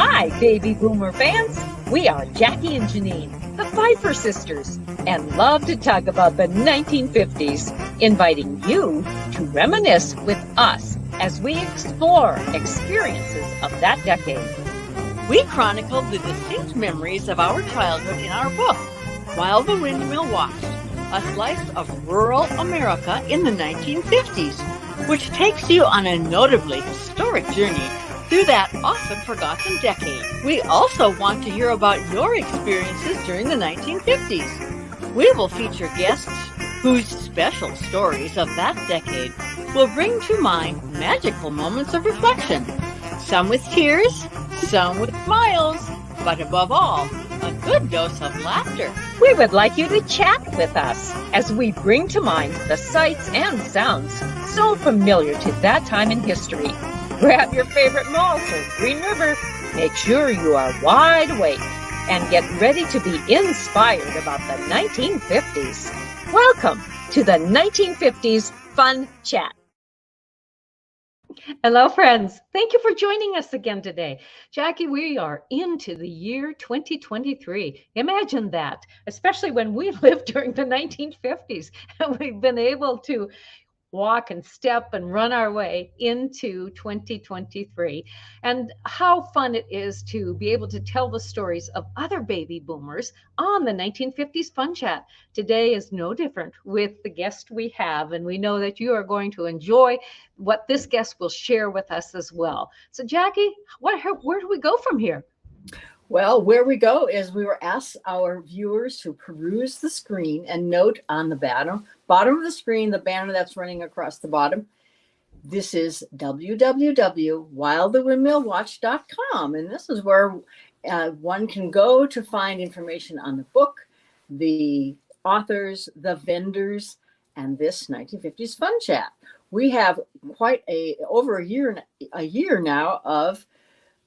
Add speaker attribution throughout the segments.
Speaker 1: Hi, baby boomer fans. We are Jackie and Janine, the Pfeiffer sisters, and love to talk about the 1950s, inviting you to reminisce with us as we explore experiences of that decade.
Speaker 2: We chronicled the distinct memories of our childhood in our book, While the Windmill Watched, a slice of rural America in the 1950s, which takes you on a notably historic journey through that often forgotten decade. We also want to hear about your experiences during the 1950s. We will feature guests whose special stories of that decade will bring to mind magical moments of reflection, some with tears, some with smiles, but above all, a good dose of laughter.
Speaker 1: We would like you to chat with us as we bring to mind the sights and sounds so familiar to that time in history. Grab your favorite malt or Green River. Make sure you are wide awake and get ready to be inspired about the 1950s. Welcome to the 1950s Fun Chat. Hello, friends. Thank you for joining us again today. Jackie, we are into the year 2023. Imagine that, especially when we lived during the 1950s and we've been able to walk and step and run our way into 2023. And how fun it is to be able to tell the stories of other baby boomers on the 1950s Fun Chat. Today is no different with the guest we have, and we know that you are going to enjoy what this guest will share with us as well. So Jackie, where do we go from here?
Speaker 3: Well, where we go is we were asked our viewers to peruse the screen and note on the bottom of the screen, the banner that's running across the bottom. This is www.wildthewindmillwatch.com. And this is where one can go to find information on the book, the authors, the vendors, and this 1950s Fun Chat. We have quite over a year now of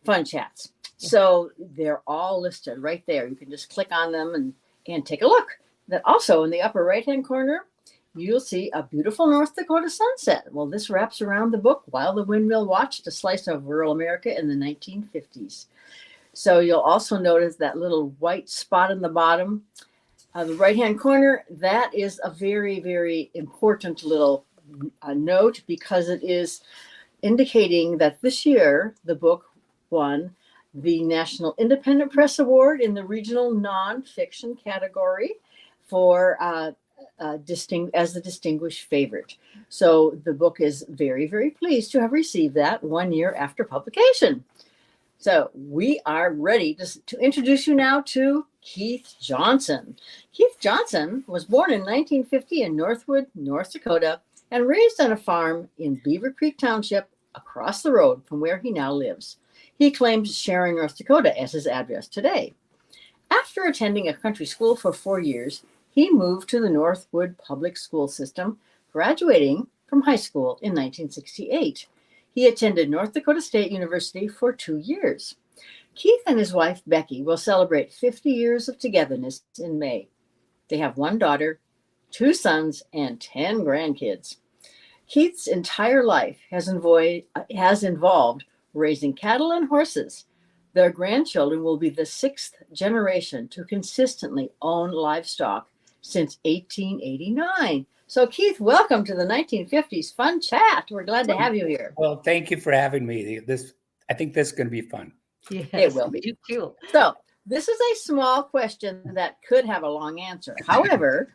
Speaker 3: Fun Chats. So they're all listed right there. You can just click on them and take a look. That also in the upper right-hand corner, you'll see a beautiful North Dakota sunset. Well, this wraps around the book, While the Windmill Watched, a slice of rural America in the 1950s. So you'll also notice that little white spot in the bottom of the right-hand corner. That is a very, very important little note because it is indicating that this year the book won the National Independent Press Award in the regional nonfiction category for as the distinguished favorite. So the book is very, very pleased to have received that 1 year after publication. So we are ready to introduce you now to Keith Johnson. Keith Johnson was born in 1950 in Northwood, North Dakota, and raised on a farm in Beaver Creek Township across the road from where he now lives. He claims Sharon, North Dakota as his address today. After attending a country school for 4 years, he moved to the Northwood public school system, graduating from high school in 1968. He attended North Dakota State University for 2 years. Keith and his wife, Becky, will celebrate 50 years of togetherness in May. They have 1 daughter, 2 sons, and 10 grandkids. Keith's entire life has involved raising cattle and horses. Their grandchildren will be the 6th generation to consistently own livestock since 1889. So Keith, welcome to the 1950s Fun Chat. We're glad to have you here.
Speaker 4: Well, thank you for having me. I think this is going to be fun.
Speaker 1: Yes,
Speaker 3: it will be.
Speaker 1: You too.
Speaker 3: So this is a small question that could have a long answer. However,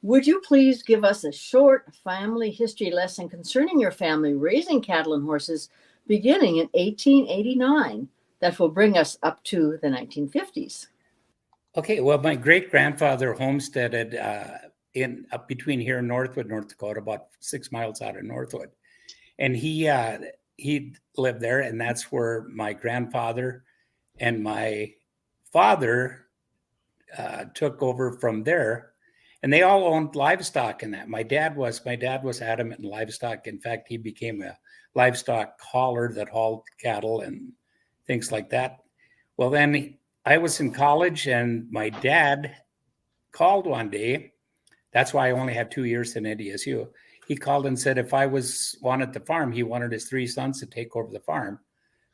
Speaker 3: would you please give us a short family history lesson concerning your family raising cattle and horses beginning in 1889 that will bring us up to the 1950s?
Speaker 4: Okay, well, my great-grandfather homesteaded up between here in Northwood, North Dakota, about 6 miles out of Northwood. And he lived there, and that's where my grandfather and my father took over from there. And they all owned livestock in that. My dad was adamant in livestock. In fact, he became a livestock hauler that hauled cattle and things like that. Well, then I was in college and my dad called one day. That's why I only had 2 years in NDSU. He called and said if I wanted the farm, he wanted his 3 sons to take over the farm.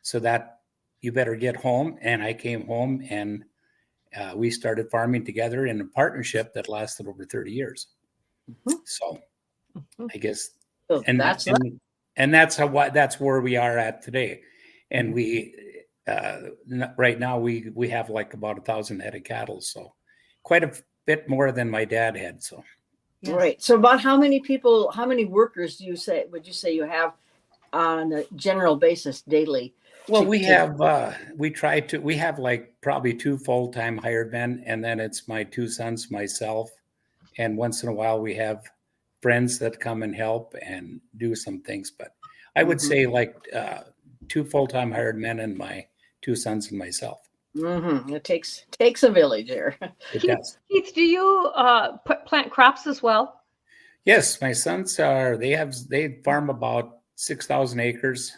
Speaker 4: So that you better get home. And I came home, and we started farming together in a partnership that lasted over 30 years.
Speaker 3: Mhm.
Speaker 4: So
Speaker 1: Mhm.
Speaker 4: I guess,
Speaker 3: So
Speaker 4: and
Speaker 3: that's
Speaker 4: that's where we are at today. And we, right now we have like about 1,000 head of cattle. So quite a bit more than my dad had. So.
Speaker 1: Yes.
Speaker 3: right. So about how many people, how many workers would you say you have on a general basis daily?
Speaker 4: Well, we have like probably 2 full-time hired men, and then it's my 2 sons, myself, and once in a while we have friends that come and help and do some things. But I would say like 2 full-time hired men and my 2 sons and myself.
Speaker 3: It takes a village there.
Speaker 4: It does.
Speaker 1: Keith, do you plant crops as well?
Speaker 4: Yes, my sons they farm about 6,000 acres.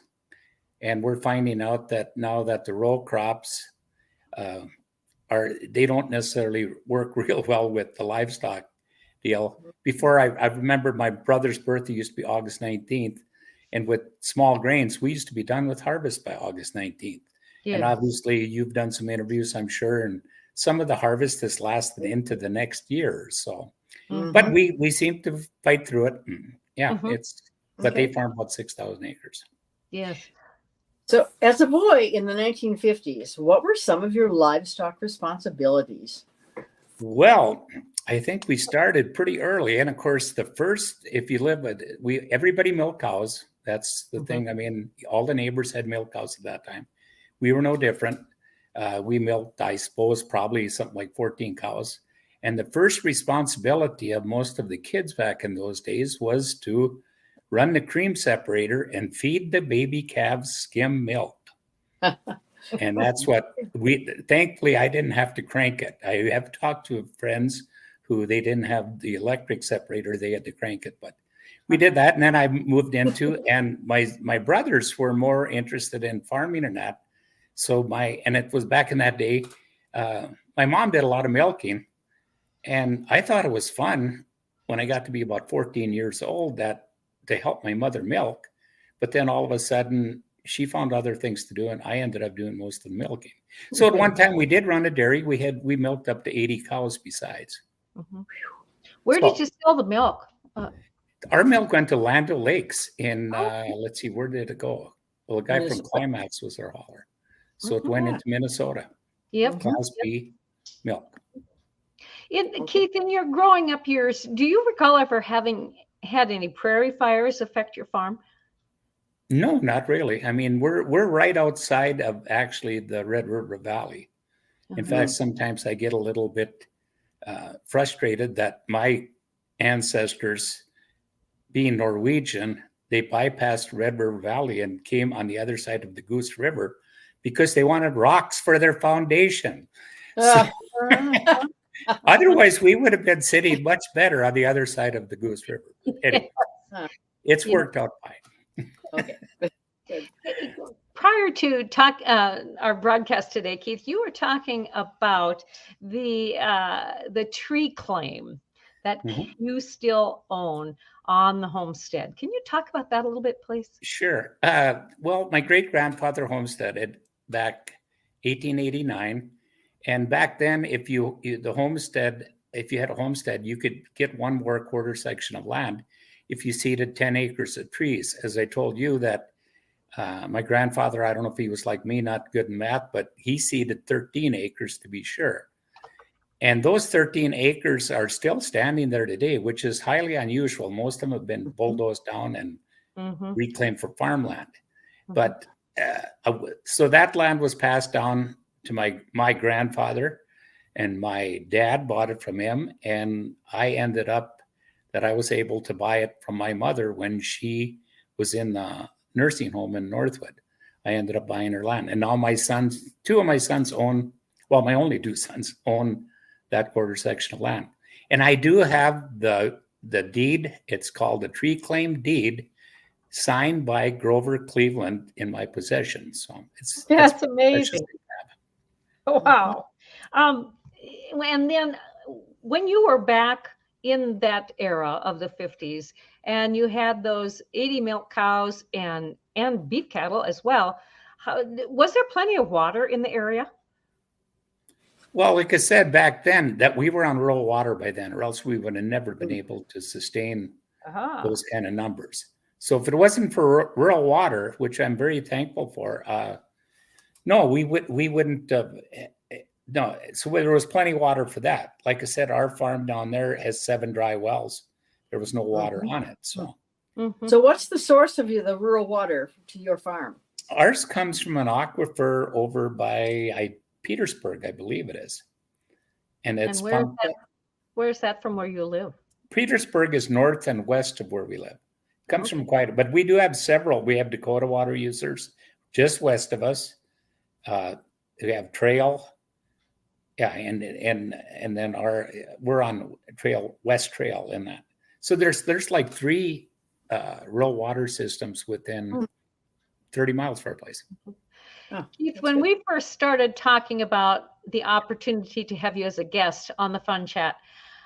Speaker 4: And we're finding out that now that the row crops they don't necessarily work real well with the livestock deal. Before, I remember my brother's birthday used to be August 19th. And with small grains, we used to be done with harvest by August 19th.
Speaker 1: Yes.
Speaker 4: And obviously you've done some interviews, I'm sure, and some of the harvest has lasted into the next year or so. But we seem to fight through it. And yeah, but they farm about 6,000 acres.
Speaker 1: Yes.
Speaker 3: So as a boy in the 1950s, what were some of your livestock responsibilities?
Speaker 4: Well, I think we started pretty early. And of course, if you live with, everybody milked cows. That's the thing. I mean, all the neighbors had milk cows at that time. We were no different. We milked, I suppose, probably something like 14 cows. And the first responsibility of most of the kids back in those days was to run the cream separator and feed the baby calves skim milk. And that's what thankfully, I didn't have to crank it. I have talked to friends who they didn't have the electric separator. They had to crank it, but we did that. And then I moved into, and my brothers were more interested in farming or not. So and it was back in that day, my mom did a lot of milking, and I thought it was fun when I got to be about 14 years old to help my mother milk. But then all of a sudden she found other things to do, and I ended up doing most of the milking. So at one time we did run a dairy. We milked up to 80 cows besides.
Speaker 1: Where did you sell the milk?
Speaker 4: Our milk went to Land O'Lakes in, let's see, where did it go? Well, a guy from Climax was our hauler. So it went into Minnesota.
Speaker 1: Yep.
Speaker 4: Class B milk.
Speaker 1: Keith, in your growing up years, do you recall ever having had any prairie fires affect your farm?
Speaker 4: No, not really. I mean, we're right outside of actually the Red River Valley. In fact, sometimes I get a little bit frustrated that my ancestors, being Norwegian, they bypassed Red River Valley and came on the other side of the Goose River because they wanted rocks for their foundation. Otherwise, we would have been sitting much better on the other side of the Goose River. Anyway, it's worked out fine.
Speaker 3: Okay.
Speaker 1: Prior to our broadcast today, Keith, you were talking about the tree claim that you still own on the homestead. Can you talk about that a little bit, please?
Speaker 4: Sure. Well, my great-grandfather homesteaded back 1889. And back then, if you had a homestead, you could get one more quarter section of land if you seeded 10 acres of trees. As I told you that my grandfather, I don't know if he was like me, not good in math, but he seeded 13 acres to be sure. And those 13 acres are still standing there today, which is highly unusual. Most of them have been bulldozed down and reclaimed for farmland. But so that land was passed down to my grandfather, and my dad bought it from him. And I ended up that I was able to buy it from my mother when she was in the nursing home in Northwood. I ended up buying her land. And now two of my sons own, well, my only 2 sons own that quarter section of land. And I do have the deed. It's called the tree claim deed, signed by Grover Cleveland in my possession. So
Speaker 1: that's amazing. Wow. And then when you were back in that era of the 50s and you had those 80 milk cows and beef cattle as well, Was there plenty of water in the area?
Speaker 4: Well, like I said back then, that we were on rural water by then, or else we would have never been able to sustain
Speaker 1: Uh-huh.
Speaker 4: those kind of numbers. So if it wasn't for rural water, which I'm very thankful for, no, we wouldn't have. No, so there was plenty of water for that. Like I said, our farm down there has 7 dry wells. There was no water on it. So,
Speaker 3: So what's the source of the rural water to your farm?
Speaker 4: ours comes from an aquifer over by Petersburg, I believe it is. And it's
Speaker 1: where's that from where you live?
Speaker 4: Petersburg is north and west of where we live. Comes from quite, but we do have several. We have Dakota water users just west of us. We have Trail. Yeah, and then we're on West Trail in that. So there's like 3 rural water systems within 30 miles of our place.
Speaker 3: Oh,
Speaker 1: Keith, when we first started talking about the opportunity to have you as a guest on the Fun Chat,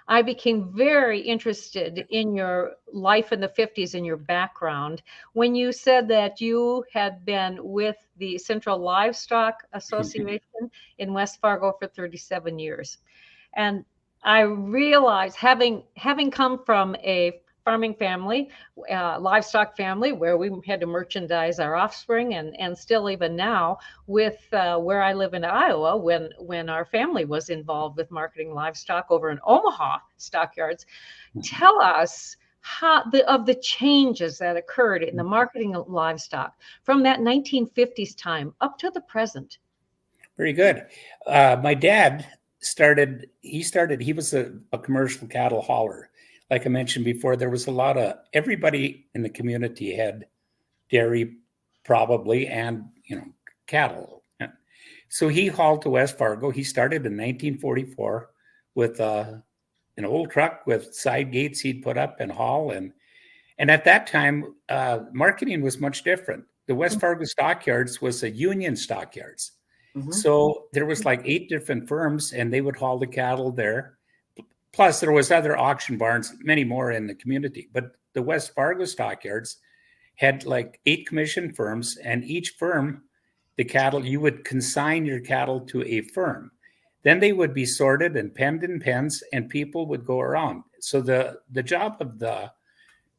Speaker 1: I became very interested in your life in the 50s and your background when you said that you had been with the Central Livestock Association in West Fargo for 37 years. And I realized, having come from a farming family, livestock family, where we had to merchandise our offspring, and still even now with where I live in Iowa, when our family was involved with marketing livestock over in Omaha stockyards. Tell us of the changes that occurred in the marketing of livestock from that 1950s time up to the present.
Speaker 4: Very good. My dad he was a commercial cattle hauler. Like I mentioned before, there was everybody in the community had dairy probably, and, cattle. So he hauled to West Fargo. He started in 1944 with an old truck with side gates he'd put up and haul. And at that time, marketing was much different. The West Fargo stockyards was a union stockyards. So there was like 8 different firms, and they would haul the cattle there. Plus, there was other auction barns, many more in the community. But the West Fargo stockyards had like 8 commission firms, and each firm, the cattle, you would consign your cattle to a firm. Then they would be sorted and penned in pens, and people would go around. So the job of the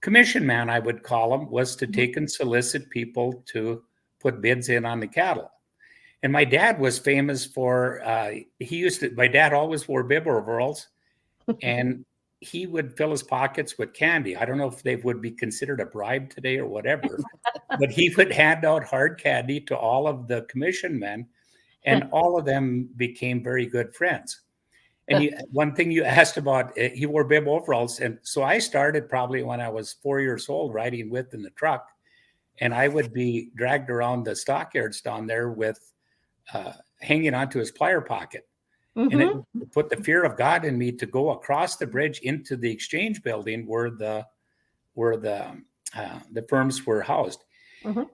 Speaker 4: commission man, I would call him, was to take and solicit people to put bids in on the cattle. And my dad was famous for, my dad always wore bib overalls, and he would fill his pockets with candy. I don't know if they would be considered a bribe today or whatever, but he would hand out hard candy to all of the commission men, and all of them became very good friends. And one thing you asked about, he wore bib overalls. And so I started probably when I was 4 years old, riding with in the truck, and I would be dragged around the stockyards down there with hanging onto his plier pocket. And it put the fear of God in me to go across the bridge into the exchange building where the firms were housed.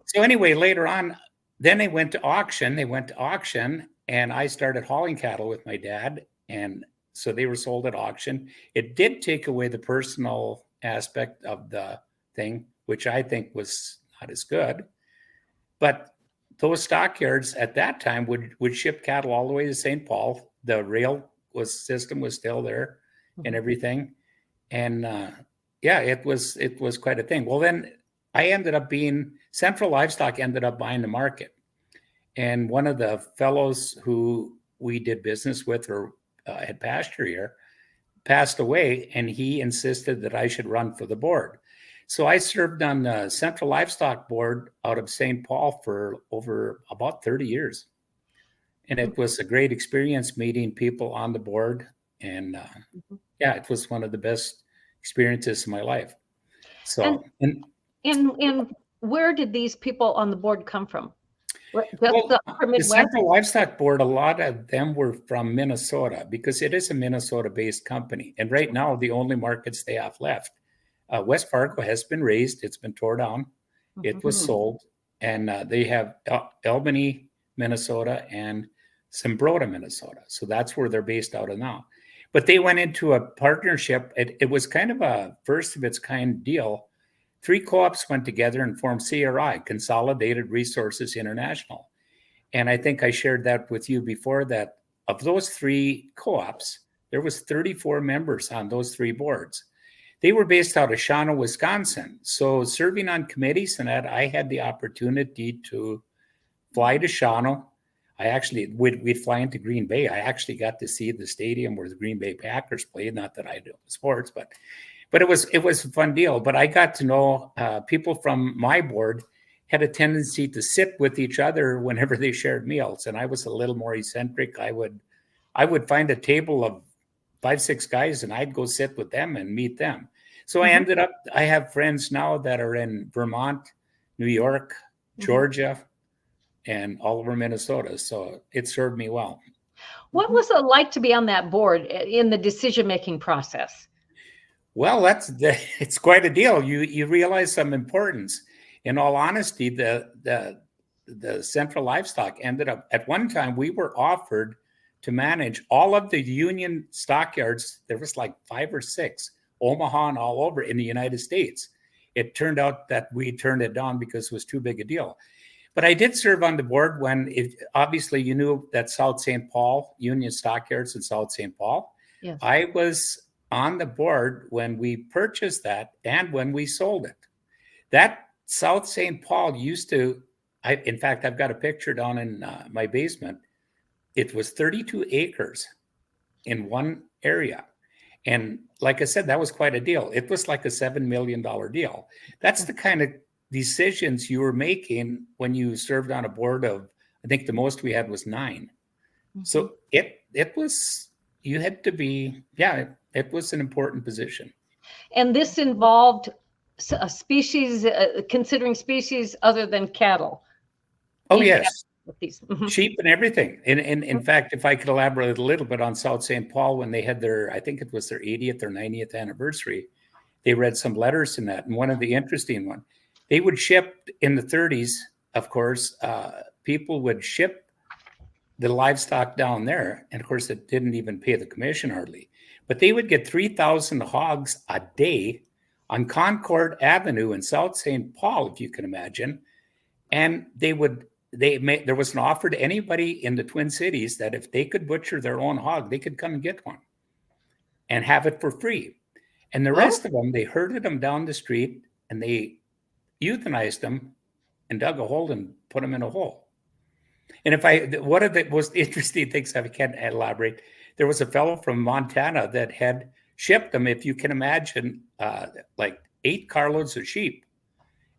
Speaker 4: So anyway, later on, then they went to auction. And I started hauling cattle with my dad. And so they were sold at auction. It did take away the personal aspect of the thing, which I think was not as good. But those stockyards at that time would ship cattle all the way to St. Paul. The rail system was still there and everything. And it was quite a thing. Well, then Central Livestock ended up buying the market. And one of the fellows who we did business with or had pasture here passed away, and he insisted that I should run for the board. So I served on the Central Livestock Board out of St. Paul for over about 30 years. And it was a great experience meeting people on the board. And it was one of the best experiences of my life. So,
Speaker 1: and where did these people on the board come from?
Speaker 4: The Central Livestock Board, a lot of them were from Minnesota, because it is a Minnesota-based company. And right now, the only markets they have left, West Fargo has been raised. It's been torn down. It was sold. And they have Albany, Minnesota, and Zumbrota, Minnesota. So that's where they're based out of now. But they went into a partnership. It was kind of a first of its kind deal. 3 co-ops went together and formed CRI, Consolidated Resources International. And I think I shared that with you before, that of those 3 co-ops, there was 34 members on those 3 boards. They were based out of Shawano, Wisconsin. So serving on committees and that, I had the opportunity to fly to Shawano. We'd fly into Green Bay. I actually got to see the stadium where the Green Bay Packers played. Not that I do sports, but it was a fun deal. But I got to know people from my board had a tendency to sit with each other whenever they shared meals, and I was a little more eccentric. I would find a table of 5-6 guys, and I'd go sit with them and meet them. So I have friends now that are in Vermont, New York, Georgia, and all over Minnesota. So it served me well.
Speaker 1: What was it like to be on that board in the decision-making process?
Speaker 4: Well, it's quite a deal. You realize some importance. In all honesty, the Central Livestock ended up, at one time, we were offered to manage all of the union stockyards. There was like 5 or 6, Omaha and all over in the United States. It turned out that we turned it down because it was too big a deal. But I did serve on the board when, obviously, you knew that South St. Paul, Union Stockyards in South St. Paul.
Speaker 1: Yes.
Speaker 4: I was on the board when we purchased that and when we sold it. That South St. Paul used to, in fact, I've got a picture down in my basement. It was 32 acres in one area. And like I said, that was quite a deal. It was like a $7 million deal. That's the kind of decisions you were making when you served on a board of, I think the most we had was 9. So it was, you had to be, it was an important position.
Speaker 1: And this involved a species, considering species other than cattle.
Speaker 4: Oh, yes.
Speaker 1: These.
Speaker 4: Sheep and everything. And in fact, if I could elaborate a little bit on South St. Paul, when they had I think it was their 80th or 90th anniversary, they read some letters in that. And one of the interesting ones, they would ship in the 30s, of course, people would ship the livestock down there. And of course, it didn't even pay the commission hardly. But they would get 3,000 hogs a day on Concord Avenue in South St. Paul, if you can imagine. And there was an offer to anybody in the Twin Cities that if they could butcher their own hog, they could come and get one and have it for free. And the rest of them, they herded them down the street and they euthanized them and dug a hole and put them in a hole. And one of the most interesting things, I can't elaborate, there was a fellow from Montana that had shipped them, if you can imagine, like 8 carloads of sheep.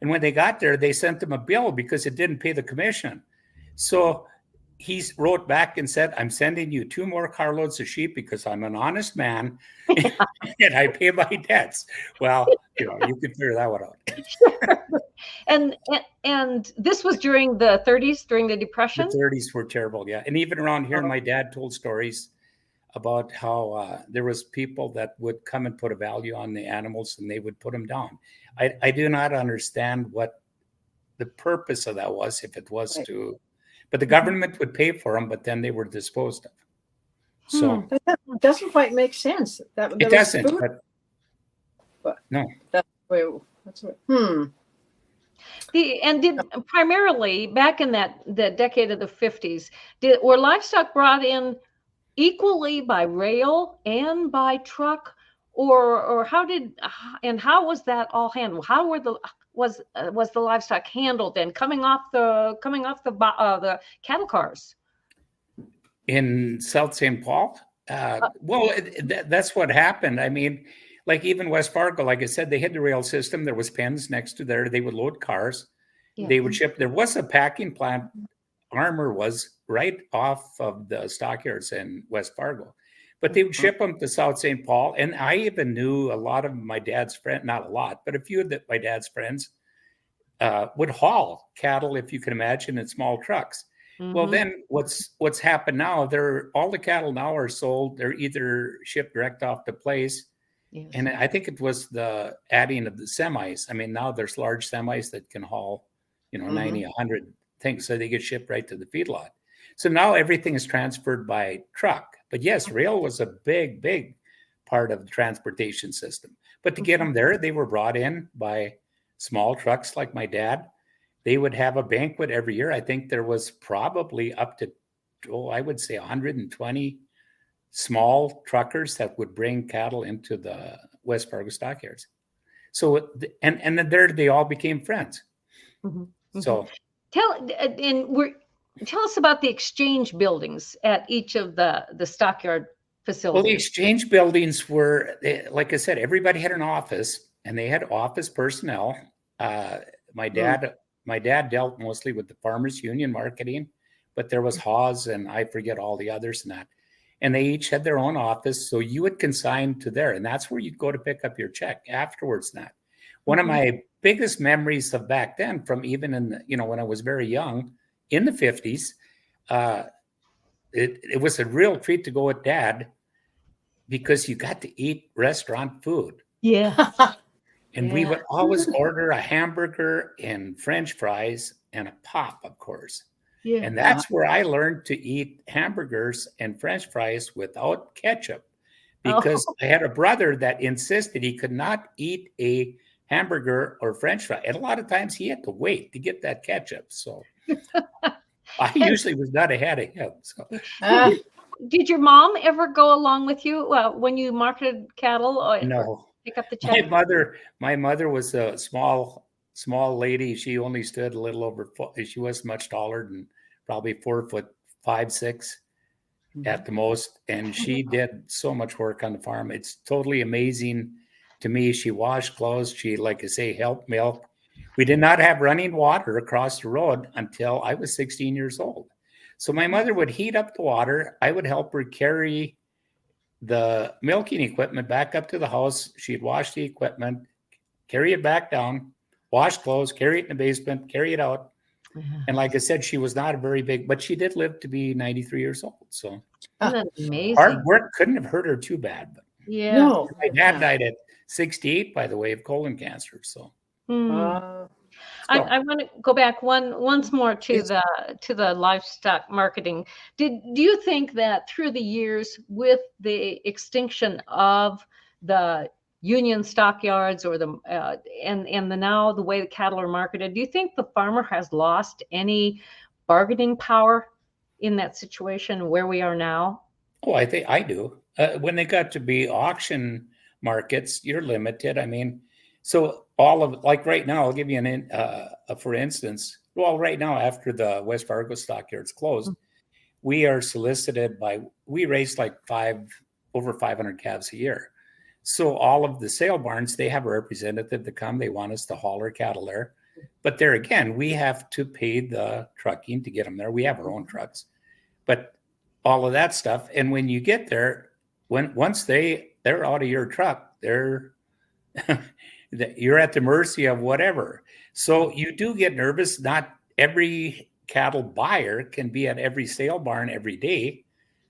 Speaker 4: And when they got there, they sent them a bill because it didn't pay the commission. So he wrote back and said, I'm sending you 2 more carloads of sheep because I'm an honest man and I pay my debts. Well, you could figure that one out.
Speaker 1: And this was during the 30s, during the Depression?
Speaker 4: The 30s were terrible, yeah. And even around here, my dad told stories about how there was people that would come and put a value on the animals and they would put them down. I do not understand what the purpose of that was, if it was to, but the government would pay for them, but then they were disposed of. So
Speaker 3: that doesn't quite make sense.
Speaker 4: It doesn't, but no.
Speaker 3: That's the way,
Speaker 1: And did primarily back in the decade of the 50s, were livestock brought in equally by rail and by truck, or how was that all handled? How was the livestock handled then coming off the cattle cars
Speaker 4: in South St. Paul? That's what happened. I mean, like even West Fargo, like I said, they had the rail system. There was pens next to there. They would load cars. Yeah. They would ship. There was a packing plant. Armor was right off of the stockyards in West Fargo, but they would ship them to South St. Paul. And I even knew a lot of my dad's friends, not a lot, but a few of my dad's friends would haul cattle, if you can imagine, in small trucks. Well, then what's happened now, all the cattle now are sold. They're either shipped direct off the place. Yes. And I think it was the adding of the semis. I mean, now there's large semis that can haul, 90, 100 things. So they get shipped right to the feedlot. So now everything is transferred by truck. But yes, rail was a big, big part of the transportation system. But to get them there, they were brought in by small trucks like my dad. They would have a banquet every year. I think there was probably up to, I would say 120 small truckers that would bring cattle into the West Fargo stockyards. So, and then there they all became friends.
Speaker 1: Mhm, mhm.
Speaker 4: So
Speaker 1: tell us about the exchange buildings at each of the stockyard
Speaker 4: well, the
Speaker 1: facilities.
Speaker 4: exchange buildings were, like I said, everybody had an office, and they had office personnel. My dad dealt mostly with the Farmers Union marketing, but there was Hawes and I forget all the others and that. And they each had their own office, so you would consign to there, and that's where you'd go to pick up your check afterwards. And that one of my biggest memories of back then, from even in the, when I was very young in the 50s, it was a real treat to go with Dad, because you got to eat restaurant food.
Speaker 1: Yeah.
Speaker 4: And we would always order a hamburger and French fries and a pop, of course.
Speaker 1: Yeah.
Speaker 4: And that's where I learned to eat hamburgers and French fries without ketchup, because I had a brother that insisted he could not eat a hamburger or French fry. And a lot of times he had to wait to get that ketchup. So I usually was not ahead of him. So.
Speaker 1: Did your mom ever go along with you when you marketed cattle? Or
Speaker 4: No.
Speaker 1: Pick up the check?
Speaker 4: My mother was a small lady. She only stood a little over. She was much taller than probably 4'5", 6" at the most, and she did so much work on the farm. It's totally amazing to me. She washed clothes. She, like I say, helped milk. We did not have running water across the road until I was 16 years old. So my mother would heat up the water. I would help her carry the milking equipment back up to the house. She'd wash the equipment, carry it back down, wash clothes, carry it in the basement, carry it out. And like I said, she was not a very big, but she did live to be 93 years old. So
Speaker 1: Isn't that amazing?
Speaker 4: hard work couldn't have hurt her too bad. But
Speaker 1: Yeah.
Speaker 3: No.
Speaker 4: my dad died at 68, by the way, of colon cancer. So
Speaker 1: I want to go back once more to the livestock marketing. Do you think that through the years, with the extinction of the union stockyards or and now the way the cattle are marketed, do you think the farmer has lost any bargaining power in that situation where we are now?
Speaker 4: Oh, I think I do. When they got to be auction markets, you're limited. I mean, so all of, like right now, I'll give you for instance. Well, right now, after the West Fargo stockyards closed, we are solicited we raise like over 500 calves a year. So all of the sale barns, they have a representative to come. They want us to haul our cattle there. But there again, we have to pay the trucking to get them there. We have our own trucks. But all of that stuff. And when you get there, once they're out of your truck, you're at the mercy of whatever. So you do get nervous. Not every cattle buyer can be at every sale barn every day.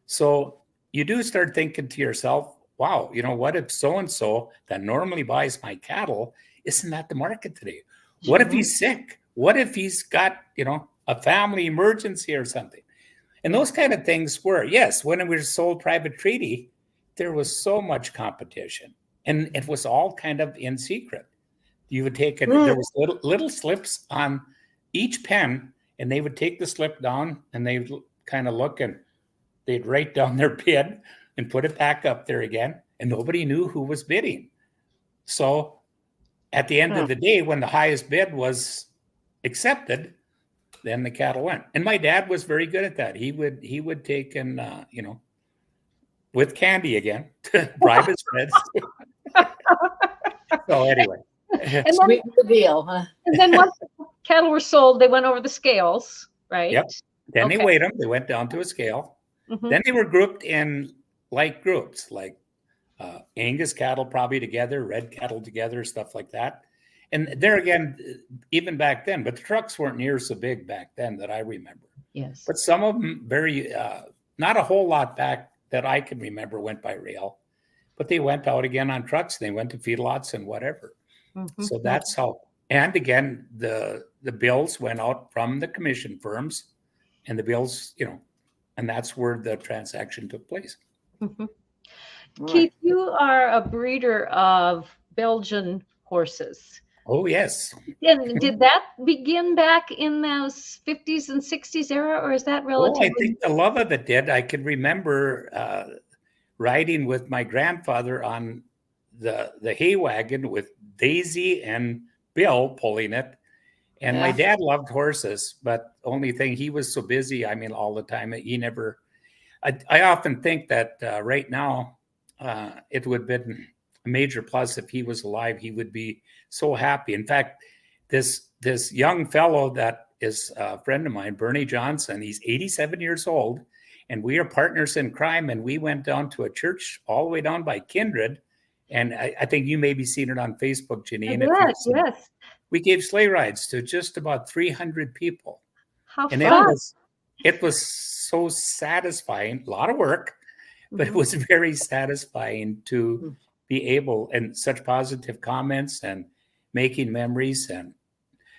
Speaker 4: So you do start thinking to yourself, wow, what if so-and-so that normally buys my cattle isn't at the market today? What if he's sick? What if he's got, a family emergency or something? And those kind of things were, yes, when it was sold private treaty, there was so much competition. And it was all kind of in secret. You would take it, there was little slips on each pen, and they would take the slip down and they would kind of look and they'd write down their bid and put it back up there again. And nobody knew who was bidding. So at the end of the day, when the highest bid was accepted, then the cattle went. And my dad was very good at that. He would take and, with candy again, to bribe his friends. So anyway.
Speaker 1: And
Speaker 3: Sweet the deal, huh?
Speaker 1: And then once the cattle were sold, they went over the scales, right?
Speaker 4: Yep. Then they weighed them. They went down to a scale. Then they were grouped in like groups, like Angus cattle probably together, red cattle together, stuff like that. And there again, even back then, but the trucks weren't near so big back then that I remember.
Speaker 1: Yes.
Speaker 4: But some of them not a whole lot back that I can remember went by rail, but they went out again on trucks. They went to feedlots and whatever. So that's how. And again, the bills went out from the commission firms, and the bills, and that's where the transaction took place.
Speaker 1: Keith, you are a breeder of Belgian horses.
Speaker 4: Oh, yes.
Speaker 1: And did that begin back in those 50s and 60s era, or is that
Speaker 4: Oh,
Speaker 1: relatively?
Speaker 4: I think the love of it did. I can remember riding with my grandfather on the hay wagon with Daisy and Bill pulling it. And my
Speaker 3: Yeah.
Speaker 4: dad loved horses, but only thing, he was so busy. I mean, all the time. He never. I often think that right now it would have been a major plus if he was alive. He would be so happy. In fact, this young fellow that is a friend of mine, Bernie Johnson, he's 87 years old, and we are partners in crime. And we went down to a church all the way down by Kindred, and I think you may be seeing it on Facebook, Janine. If you've seen it.
Speaker 1: Yes.
Speaker 4: We gave sleigh rides to just about 300 people,
Speaker 1: How
Speaker 4: and
Speaker 1: fun.
Speaker 4: it was so satisfying. A lot of work, but it was very satisfying to be able, and such positive comments and making memories. And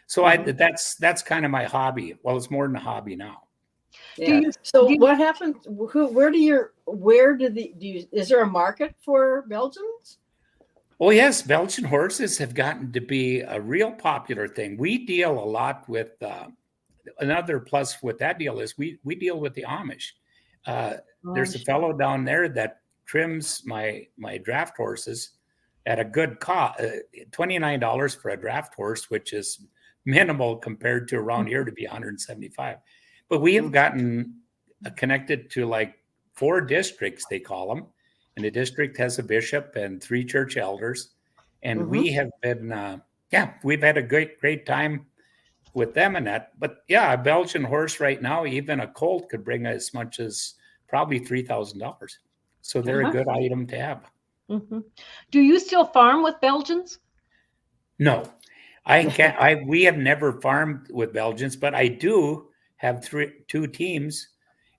Speaker 4: so that's kind of my hobby. Well, it's more than a hobby now.
Speaker 3: Yeah. What happened? Is there a market for Belgians?
Speaker 4: Oh, yes. Belgian horses have gotten to be a real popular thing. We deal a lot with, another plus with that deal is we deal with the Amish. There's a fellow down there that trims my draft horses at a good cost, $29 for a draft horse, which is minimal compared to around here to be $175. But we have gotten connected to like 4 districts, they call them. And the district has a bishop and 3 church elders. And we have been, we've had a great time with them and that. But yeah, a Belgian horse right now, even a colt could bring as much as probably $3,000. So they're a good item to have.
Speaker 1: Do you still farm with Belgians?
Speaker 4: No, I can't. We have never farmed with Belgians, but I do have 2 teams.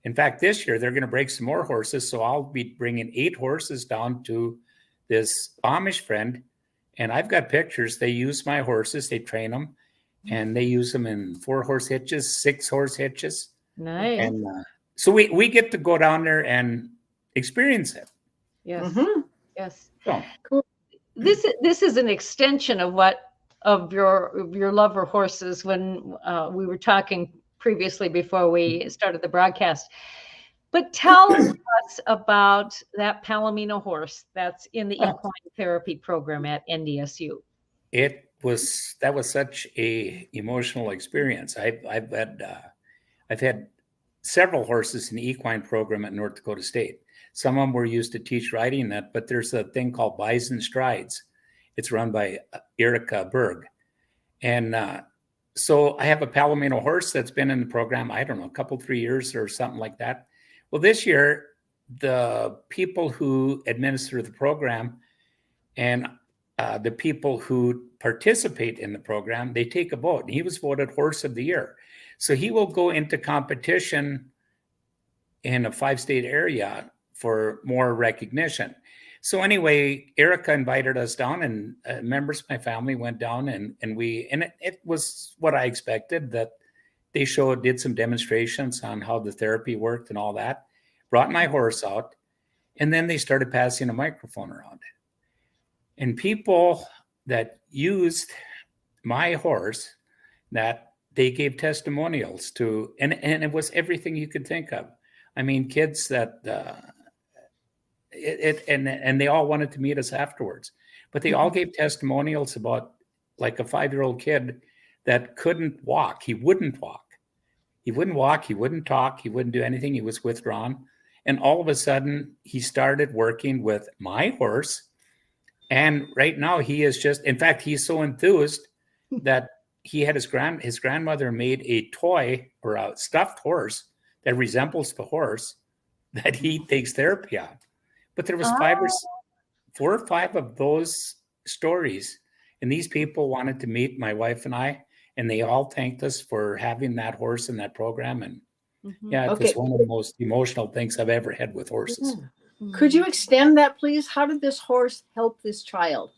Speaker 4: In fact, this year they're going to break some more horses. So I'll be bringing 8 horses down to this Amish friend. And I've got pictures. They use my horses. They train them. And they use them in 4-horse hitches, 6-horse hitches.
Speaker 1: Nice.
Speaker 4: And so we get to go down there and experience it.
Speaker 1: Yes. Yes.
Speaker 4: So,
Speaker 1: cool. This is an extension of your love for horses. When we were talking previously before we started the broadcast. But tell us about that Palomino horse that's in the equine therapy program at NDSU.
Speaker 4: That was such a emotional experience. I've had several horses in the equine program at North Dakota State. Some of them were used to teach riding that, but there's a thing called Bison Strides. It's run by Erica Berg. And so I have a Palomino horse that's been in the program, I don't know, a couple, 3 years or something like that. Well, this year, the people who administer the program and the people who participate in the program, they take a vote. And he was voted Horse of the Year. So he will go into competition in a 5-state area for more recognition. So anyway, Erica invited us down, and members of my family went down, and it was what I expected, that they did some demonstrations on how the therapy worked and all that, brought my horse out, and then they started passing a microphone around. And people that used my horse, that they gave testimonials to, and it was everything you could think of. I mean, kids that, and they all wanted to meet us afterwards, but they all gave testimonials about, like, a 5-year-old kid that couldn't walk. He wouldn't walk. He wouldn't walk. He wouldn't talk. He wouldn't do anything. He was withdrawn. And all of a sudden he started working with my horse. And right now he is just, in fact, he's so enthused that he had his grandmother made a toy or a stuffed horse that resembles the horse that he takes therapy on. But there was 4 or 5 of those stories. And these people wanted to meet my wife and I, and they all thanked us for having that horse in that program. And it was one of the most emotional things I've ever had with horses.
Speaker 3: Could you extend that, please? How did this horse help this child?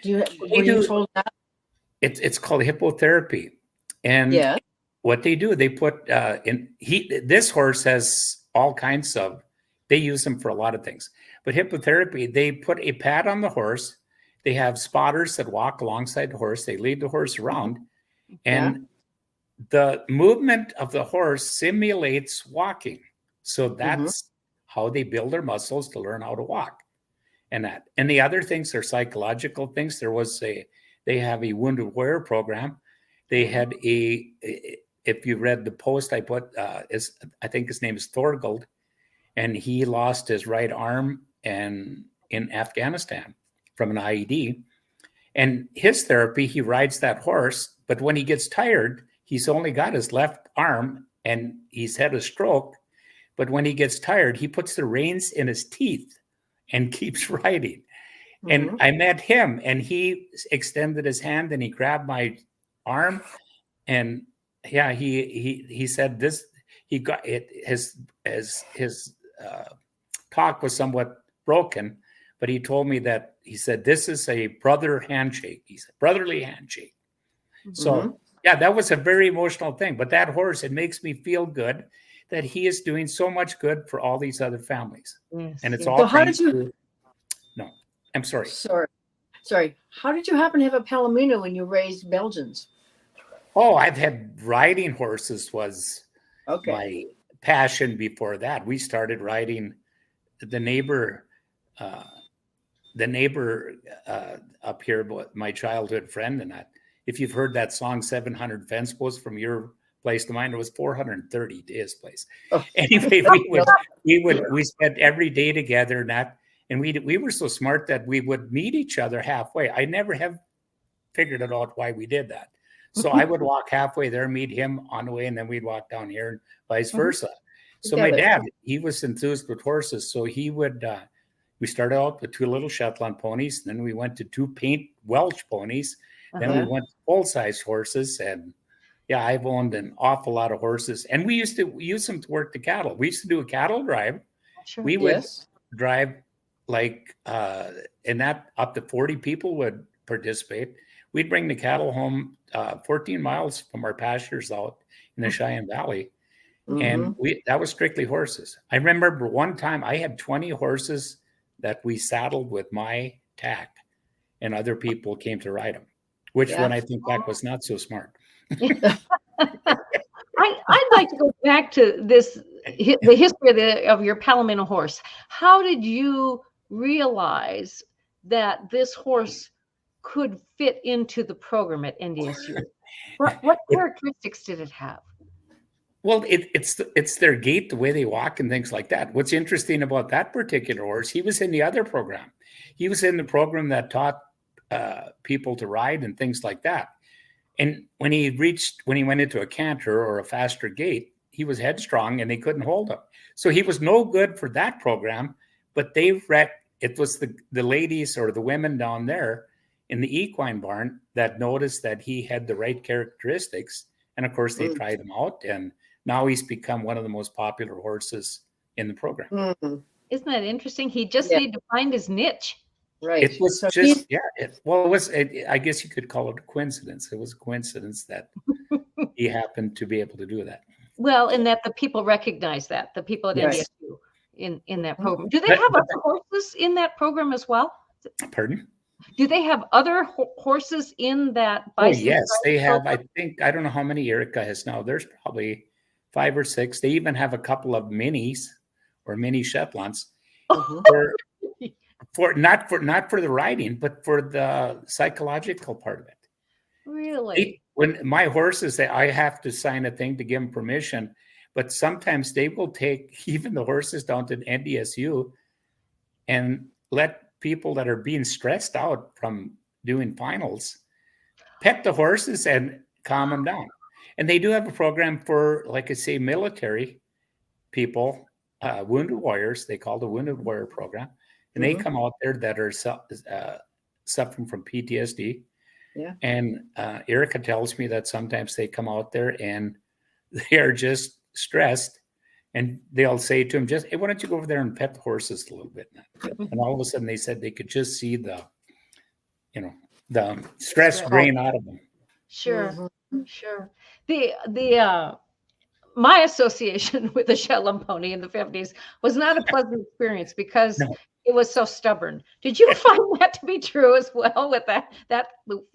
Speaker 3: Were you told that?
Speaker 4: It's called hippotherapy. And what they do, they put this horse has all kinds of, they use them for a lot of things. But hippotherapy, they put a pad on the horse. they have spotters that walk alongside the horse. They lead the horse around, and the movement of the horse simulates walking. So that's how they build their muscles to learn how to walk. And the other things are psychological things. They have a wounded warrior program. They had if you read the post I put, I think his name is Thorgold, and he lost his right arm in Afghanistan from an IED. And his therapy, he rides that horse, but when he gets tired, he's only got his left arm and he's had a stroke. But when he gets tired, he puts the reins in his teeth and keeps riding. And I met him, and he extended his hand and he grabbed my arm, and he said this. He got it. His talk was somewhat broken, but he told me that he said this is a brother handshake. He said brotherly handshake. So yeah, that was a very emotional thing. But that horse, it makes me feel good that he is doing so much good for all these other families.
Speaker 1: Yes,
Speaker 4: And it's
Speaker 1: yes.
Speaker 4: all.
Speaker 3: So how did you?
Speaker 4: No, I'm sorry.
Speaker 3: Sorry. How did you happen to have a Palomino when you raised Belgians?
Speaker 4: Oh, I've had riding horses was
Speaker 3: Okay.
Speaker 4: my passion before that. We started riding the neighbor up here, my childhood friend, and that. If you've heard that song, 700 fence posts from your place to mine, it was 430 to his place.
Speaker 3: Oh.
Speaker 4: Anyway, we spent every day together, and we were so smart that we would meet each other halfway. I never have figured it out why we did that. So I would walk halfway there, meet him on the way, and then we'd walk down here and vice versa. So my dad, he was enthused with horses. So he would, we started out with 2 little Shetland ponies. Then we went to 2 paint Welsh ponies. Then we went to full-size horses. And yeah, I've owned an awful lot of horses. And we used to use them to work the cattle. We used to do a cattle drive.
Speaker 1: Sure.
Speaker 4: We would drive like, and that up to 40 people would participate. We'd bring the cattle home 14 miles from our pastures out in the Cheyenne Valley. And that was strictly horses. I remember one time I had 20 horses that we saddled with my tack, and other people came to ride them, which when I think back was not so smart.
Speaker 1: I'd like to go back to the history of your Palomino horse. How did you realize that this horse could fit into the program at NDSU? What characteristics did it have?
Speaker 4: Well, it's their gait, the way they walk and things like that. What's interesting about that particular horse, he was in the other program. He was in the program that taught people to ride and things like that. And when he went into a canter or a faster gait, he was headstrong and they couldn't hold him. So he was no good for that program, but it was the ladies or the women down there in the equine barn that noticed that he had the right characteristics. And of course they tried him out, and now he's become one of the most popular horses in the program.
Speaker 1: Isn't that interesting? He just needed to find his niche.
Speaker 3: Right.
Speaker 4: It was just, I guess you could call it a coincidence. It was a coincidence that he happened to be able to do that.
Speaker 1: Well, and that the people recognize that, the people at NDSU in that program. Do they have other horses in that program as well?
Speaker 4: Pardon?
Speaker 1: Do they have other horses in that Bison?
Speaker 4: Oh, yes, they have. I don't know how many Erica has now. There's probably 5 or 6. They even have a couple of minis or mini Shetlands for not for the riding, but for the psychological part of it.
Speaker 1: Really?
Speaker 4: When my horses, I have to sign a thing to give them permission, but sometimes they will take even the horses down to NDSU and let people that are being stressed out from doing finals pet the horses and calm them down. And they do have a program for, like I say, military people, wounded warriors. They call it the Wounded Warrior Program. And they come out there that are suffering from PTSD.
Speaker 3: Yeah.
Speaker 4: And Erica tells me that sometimes they come out there and they are just stressed. And they'll say to him, hey, why don't you go over there and pet the horses a little bit? And all of a sudden they said they could just see the stress drain out of them.
Speaker 1: Sure. Sure. My association with the Shetland pony in the 50s was not a pleasant experience because It was so stubborn. Did you find that to be true as well with that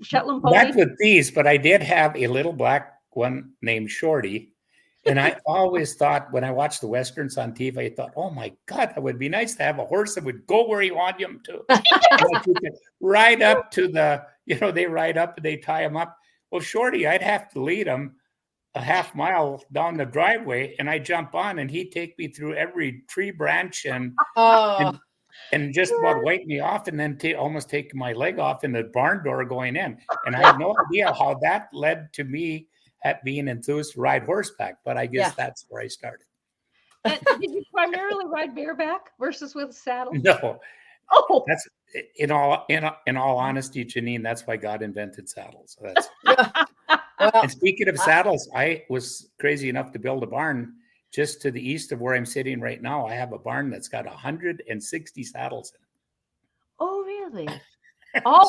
Speaker 1: Shetland pony?
Speaker 4: Not with these, but I did have a little black one named Shorty. And I always thought, when I watched the Westerns on TV, I thought, oh my God, that would be nice to have a horse that would go where you want him to. Like you could ride up to the, they ride up and they tie him up. Well, Shorty, I'd have to lead him a half mile down the driveway, and I jump on and he'd take me through every tree branch and just about wipe me off, and then almost take my leg off in the barn door going in. And I had no idea how that led to me at being enthused to ride horseback, but I guess that's where I started.
Speaker 1: And did you primarily ride bareback versus with a saddle?
Speaker 4: No.
Speaker 1: Oh,
Speaker 4: That's in all honesty, Janine, that's why God invented saddles. So that's and speaking of saddles, I was crazy enough to build a barn just to the east of where I'm sitting right now. I have a barn that's got 160 saddles in it.
Speaker 1: Oh, really?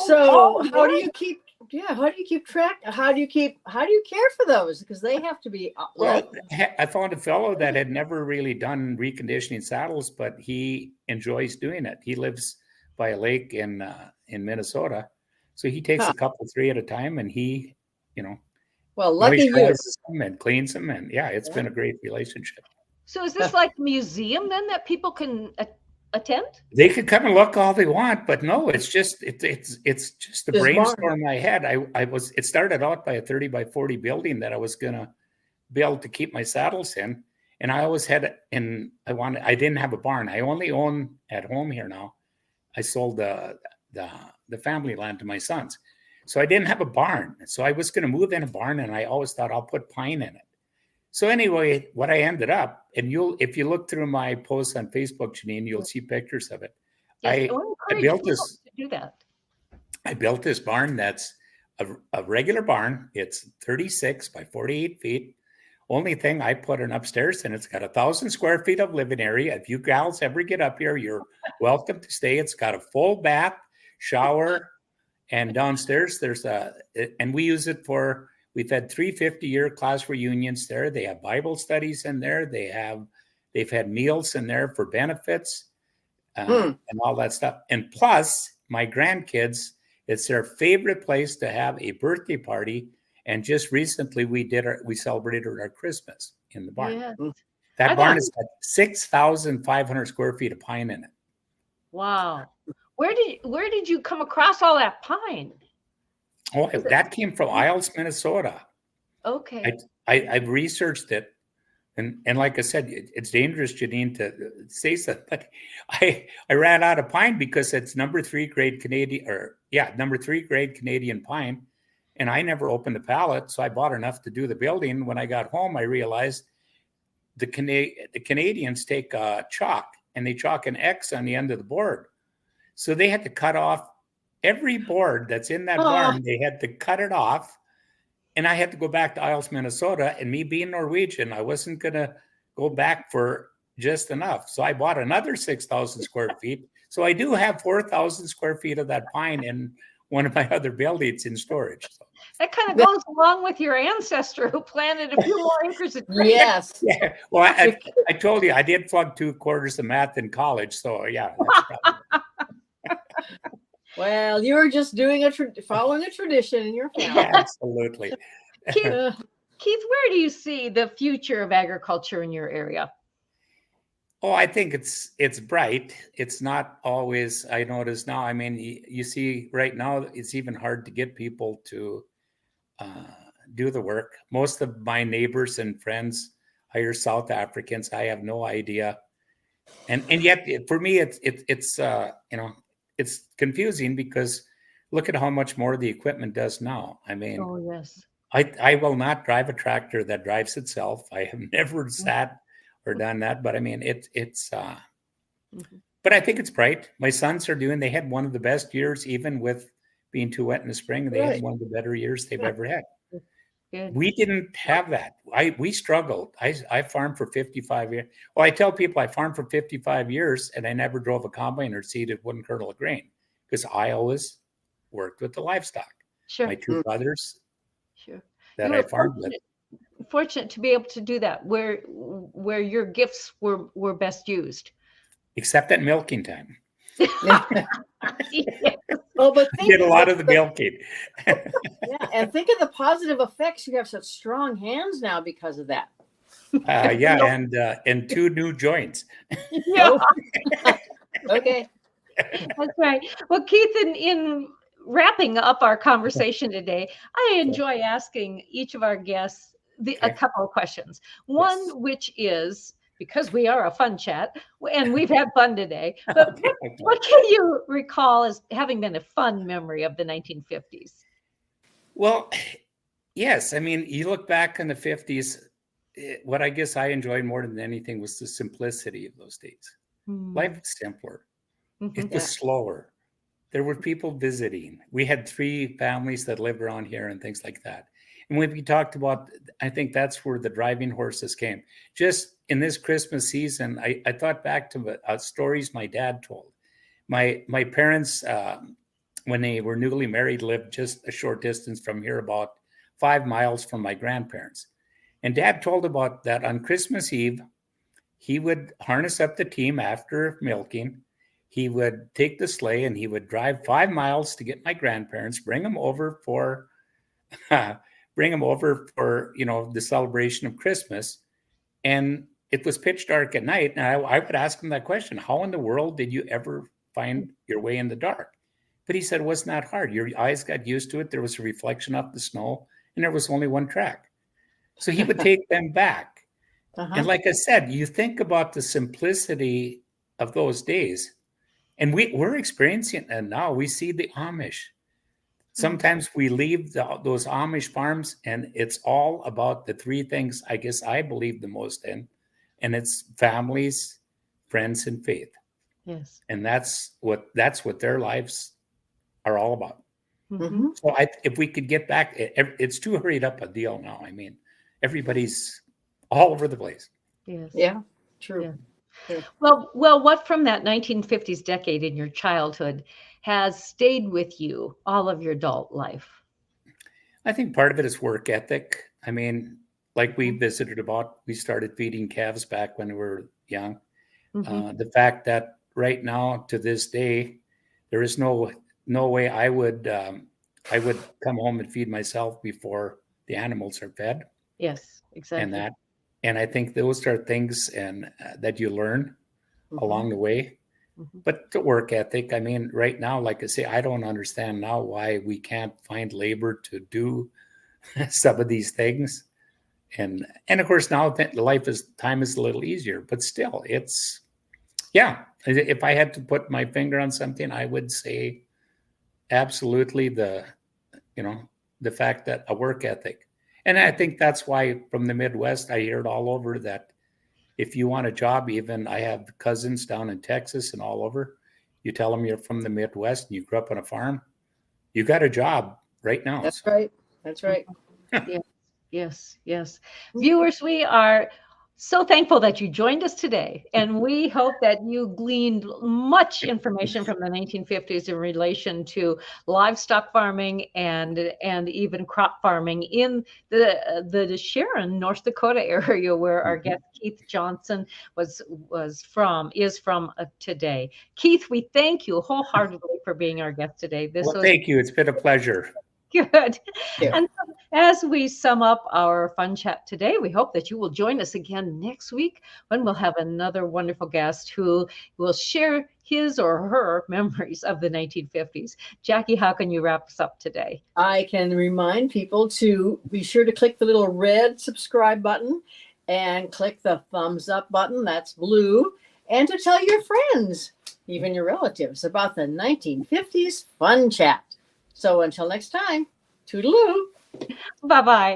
Speaker 3: So how do you keep track? How do you care for those? Because they have to be.
Speaker 4: Well, I found a fellow that had never really done reconditioning saddles, but he enjoys doing it. He lives by a lake in Minnesota, so he takes a couple, 3 at a time, and he,
Speaker 3: well, lucky you,
Speaker 4: and cleans them, and it's been a great relationship.
Speaker 1: So is this like a museum then that people can attend?
Speaker 4: They could come and look all they want, but no, it's just a brainstorm in my head. It started out by a 30 by 40 building that I was gonna build to keep my saddles in, and I always had I didn't have a barn. I only own at home here now. I sold the family land to my sons, so I didn't have a barn. So I was going to move in a barn, and I always thought I'll put pine in it. So anyway, what I ended up, and if you look through my posts on Facebook, Janine, you'll see pictures of it.
Speaker 1: Yes,
Speaker 4: I built this.
Speaker 1: To do that.
Speaker 4: I built this barn that's a regular barn. It's 36 by 48 feet. Only thing, I put an upstairs, and it's got 1,000 square feet of living area. If you gals ever get up here, you're welcome to stay. It's got a full bath, shower, and downstairs and we use it we've had 3 50-year class reunions there. They have Bible studies in there. They've had meals in there for benefits and all that stuff. And plus, my grandkids, it's their favorite place to have a birthday party. And just recently, we celebrated our Christmas in the barn.
Speaker 1: Yes.
Speaker 4: That barn has got 6,500 square feet of pine in it.
Speaker 1: Wow. Where did you come across all that pine?
Speaker 4: Oh, that came from Isles, Minnesota.
Speaker 1: Okay.
Speaker 4: I've researched it, and like I said, it's dangerous, Janine, to say so, but I ran out of pine because it's number 3 grade Canadian pine. And I never opened the pallet, so I bought enough to do the building. When I got home, I realized the Canadians take chalk, and they chalk an X on the end of the board. So they had to cut off every board that's in that barn. They had to cut it off, and I had to go back to Isles, Minnesota. And me being Norwegian, I wasn't going to go back for just enough. So I bought another 6,000 square feet. So I do have 4,000 square feet of that pine in one of my other buildings in storage. So.
Speaker 1: That kind of goes along with your ancestor who planted a few more acres of trees.
Speaker 3: Yes.
Speaker 4: Yeah. Well, I told you I did flunk 2 quarters of math in college. So yeah.
Speaker 3: Well, you were just doing following a tradition in your family.
Speaker 4: Absolutely.
Speaker 1: Keith, where do you see the future of agriculture in your area?
Speaker 4: Oh, I think it's bright. It's not always, I notice now, I mean, you see right now, it's even hard to get people to do the work. Most of my neighbors and friends hire South Africans. I have no idea. And yet for me, it's confusing because look at how much more the equipment does now. I mean,
Speaker 1: oh, yes.
Speaker 4: I will not drive a tractor that drives itself. I have never sat or done that, but I mean, but I think it's bright. My sons they had one of the best years, even with being too wet in the spring. They had one of the better years they've ever had.
Speaker 1: Good.
Speaker 4: We didn't have that. We struggled. I farmed for 55 years. Well, I tell people I farmed for 55 years and I never drove a combine or seeded one kernel of grain because I always worked with the livestock.
Speaker 1: Sure.
Speaker 4: My 2 brothers
Speaker 1: Sure.
Speaker 4: that I farmed with.
Speaker 1: Fortunate to be able to do that where your gifts were best used.
Speaker 4: Except at milking time.
Speaker 1: Yes.
Speaker 3: Oh, but
Speaker 4: I did a lot of the milking.
Speaker 3: yeah, and think of the positive effects. You have such strong hands now because of that.
Speaker 4: Yeah, and 2 new joints.
Speaker 1: Yeah,
Speaker 3: Oh. Okay.
Speaker 1: that's right. Well, Keith, in wrapping up our conversation today, I enjoy asking each of our guests a
Speaker 4: Okay.
Speaker 1: couple of questions.
Speaker 4: Yes.
Speaker 1: One, which is, because we are a fun chat and we've had fun today, but
Speaker 4: Okay.
Speaker 1: what can you recall as having been a fun memory of the 1950s?
Speaker 4: Well, yes. I mean, you look back in the 50s, what I guess I enjoyed more than anything was the simplicity of those days. Life was simpler. It
Speaker 1: Mhm.
Speaker 4: was slower. There were people visiting. We had 3 families that lived around here and things like that. And when we talked about, I think that's where the driving horses came. Just in this Christmas season, I thought back to stories my dad told. My parents, when they were newly married, lived just a short distance from here, about 5 miles from my grandparents. And Dad told about that on Christmas Eve, he would harness up the team after milking. He would take the sleigh and he would drive 5 miles to get my grandparents, bring them over for the celebration of Christmas. And it was pitch dark at night. And I would ask him that question: how in the world did you ever find your way in the dark? But he said it wasn't that hard. Your eyes got used to it. There was a reflection of the snow, and there was only one track. So he would take them back. And like I said, you think about the simplicity of those days, and we're experiencing it now. We see the Amish. Sometimes we leave those Amish farms, and it's all about the 3 things I guess I believe the most in, and it's families, friends, and faith.
Speaker 1: Yes.
Speaker 4: And that's what their lives are all about.
Speaker 1: Mm-hmm.
Speaker 4: So if we could get back, it's too hurried up a deal now. I mean, everybody's all over the place.
Speaker 1: Yes.
Speaker 3: Yeah, true.
Speaker 1: Yeah.
Speaker 3: True.
Speaker 1: Well, what from that 1950s decade in your childhood has stayed with you all of your adult life?
Speaker 4: I think part of it is work ethic. I mean, like we started feeding calves back when we were young.
Speaker 1: Mm-hmm.
Speaker 4: The fact that right now, to this day, there is no way I would come home and feed myself before the animals are fed.
Speaker 1: Yes, exactly.
Speaker 4: And I think those are things that you learn along the way.
Speaker 1: Mm-hmm.
Speaker 4: But the work ethic, I mean, right now, like I say, I don't understand now why we can't find labor to do some of these things. And of course, now time is a little easier, but still, if I had to put my finger on something, I would say absolutely the fact that a work ethic. And I think that's why from the Midwest, I hear it all over that if you want a job, even I have cousins down in Texas and all over, you tell them you're from the Midwest and you grew up on a farm, you got a job right now.
Speaker 3: That's right. That's right.
Speaker 1: Yes. Viewers, we are so thankful that you joined us today, and we hope that you gleaned much information from the 1950s in relation to livestock farming and even crop farming in the Sharon, North Dakota area, where our guest Keith Johnson is from today. Keith, we thank you wholeheartedly for being our guest today.
Speaker 4: Thank you. It's been a pleasure.
Speaker 1: Good.
Speaker 3: Yeah.
Speaker 1: And as we sum up our fun chat today, we hope that you will join us again next week when we'll have another wonderful guest who will share his or her memories of the 1950s. Jackie, how can you wrap us up today?
Speaker 3: I can remind people to be sure to click the little red subscribe button and click the thumbs up button, that's blue, and to tell your friends, even your relatives, about the 1950s fun chat. So until next time, toodaloo.
Speaker 1: Bye-bye.